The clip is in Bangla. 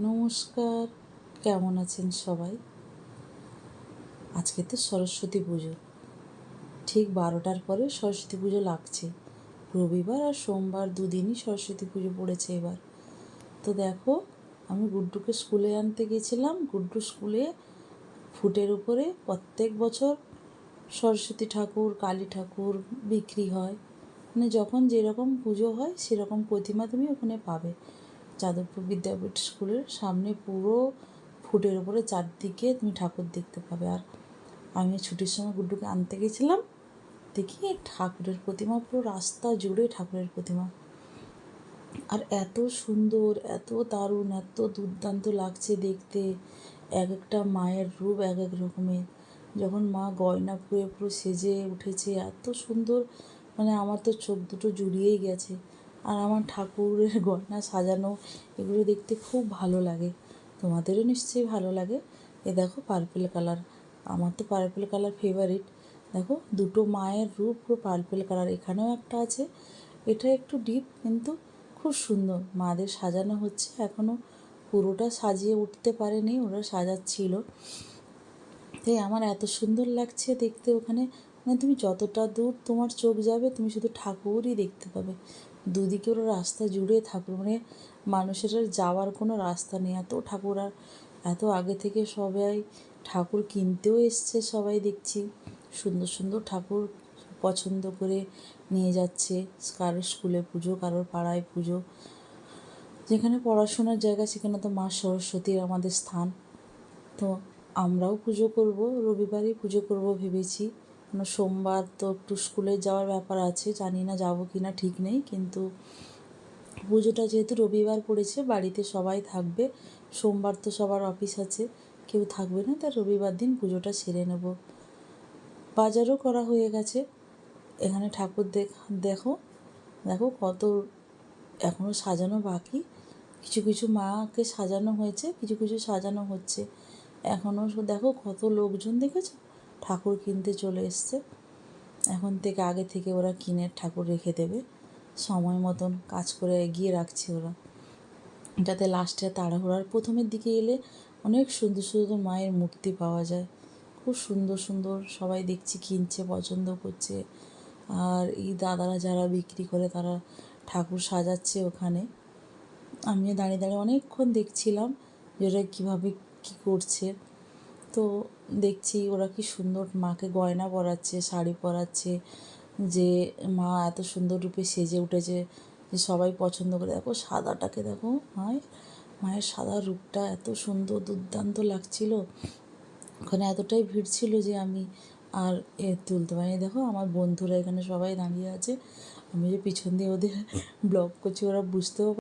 নমস্কার, কেমন আছেন সবাই? আজকে তো সরস্বতী পুজো, ঠিক 12টার পরে সরস্বতী পুজো লাগছে। রবিবার আর সোমবার দুদিনই সরস্বতী পুজো পড়েছে এবার। তো দেখো, আমি গুড্ডুকে স্কুলে আনতে গেছিলাম। গুড্ডু স্কুলে ফুটের উপরে প্রত্যেক বছর সরস্বতী ঠাকুর, কালী ঠাকুর বিক্রি হয়। মানে যখন যেরকম পুজো হয় সেরকম প্রতিমা তুমি ওখানে পাবে। যাদবপুর বিদ্যাপীঠ স্কুলের সামনে পুরো ফুটের উপরে চারদিকে তুমি ঠাকুর দেখতে পাবে। আর আমি ছুটির সময় গুড্ডুকে আনতে গেছিলাম, দেখি ঠাকুরের প্রতিমা পুরো রাস্তা জুড়ে ঠাকুরের প্রতিমা। আর এত সুন্দর, এত দারুণ, এত দুর্দান্ত লাগছে দেখতে। এক একটা মায়ের রূপ এক এক রকমের। যখন মা গয়না পরে পুরো সেজে উঠেছে, এত সুন্দর, মানে আমার তো চোখ দুটো জুড়িয়েই গেছে। আর আমার ঠাকুরের গয়না সাজানো এগুলো দেখতে খুব ভালো লাগে। তোমাদেরও নিশ্চয়ই ভালো লাগে। এ দেখো পার্পেল কালার, আমার তো পার্পেল কালার ফেভারিট। দেখো দুটো মায়ের রূপ পুরো পার্পেল কালার, এখানেও একটা আছে। এটা একটু ডিপ কিন্তু খুব সুন্দর। মাদের সাজানো হচ্ছে, এখনও পুরোটা সাজিয়ে উঠতে পারেনি, ওরা সাজাচ্ছিল। তাই আমার এত সুন্দর লাগছে দেখতে ওখানে। মানে তুমি যতটা দূর তোমার চোখ যাবে তুমি শুধু ঠাকুরই দেখতে পাবে। দুদিকে ওরা রাস্তা জুড়ে ঠাকুর, মানে মানুষের আর যাওয়ার কোনো রাস্তা নেই, এত ঠাকুর। আর এত আগে থেকে সবাই ঠাকুর কিনতেও এসছে, সবাই দেখছি সুন্দর সুন্দর ঠাকুর পছন্দ করে নিয়ে যাচ্ছে। কারোর স্কুলে পুজো, কারোর পাড়ায় পুজো। যেখানে পড়াশোনার জায়গা সেখানে তো মা সরস্বতীর আমাদের স্থান। তো আমরাও পুজো করব, রবিবারই পুজো করব ভেবেছি। সোমবার তো একটু স্কুলে যাওয়ার ব্যাপার আছে, জানি না যাব কি না ঠিক নেই। কিন্তু পুজোটা যেহেতু রবিবার পড়েছে, বাড়িতে সবাই থাকবে। সোমবার তো সবার অফিস আছে, কেউ থাকবে না, তাই রবিবার দিন পুজোটা সেরে নেব। বাজারও করা হয়ে গেছে। এখানে ঠাকুর দেখো দেখো কত এখনও সাজানো বাকি। কিছু কিছু মাকে সাজানো হয়েছে, কিছু কিছু সাজানো হচ্ছে এখনও। দেখো কত লোকজন, দেখেছো? ঠাকুর কিনতে চলে এসছে। এখন থেকে আগে থেকে ওরা কিনে ঠাকুর রেখে দেবে, সময় মতন কাজ করে এগিয়ে রাখছে ওরা, যাতে লাস্টে তাড়াহুড়ার প্রথমের দিকে এলে অনেক সুন্দর সুন্দর মায়ের মূর্তি পাওয়া যায়। খুব সুন্দর সুন্দর সবাই দেখছি কিনছে, পছন্দ করছে। আর এই দাদারা যারা বিক্রি করে তারা ঠাকুর সাজাচ্ছে ওখানে। আমিও দাঁড়িয়ে দাঁড়িয়ে অনেকক্ষণ দেখছিলাম যে ওরা কীভাবে কী করছে। তো দেখছি ওরা কি সুন্দর মাকে গয়না পরাচ্ছে, শাড়ি পরাচ্ছে, যে মা এত সুন্দর রূপে সেজে উঠেছে যে সবাই পছন্দ করে। দেখো সাদাটাকে দেখো, মায়ের সাদা রূপটা এত সুন্দর দুর্দান্ত লাগছিল। ওখানে এতটাই ভিড় ছিল যে আমি আর তুলতে পারিনি। দেখো আমার বন্ধুরা এখানে সবাই দাঁড়িয়ে আছে, আমি যে পিছন দিয়ে ওদের ব্লগ করছি ওরা বুঝতেও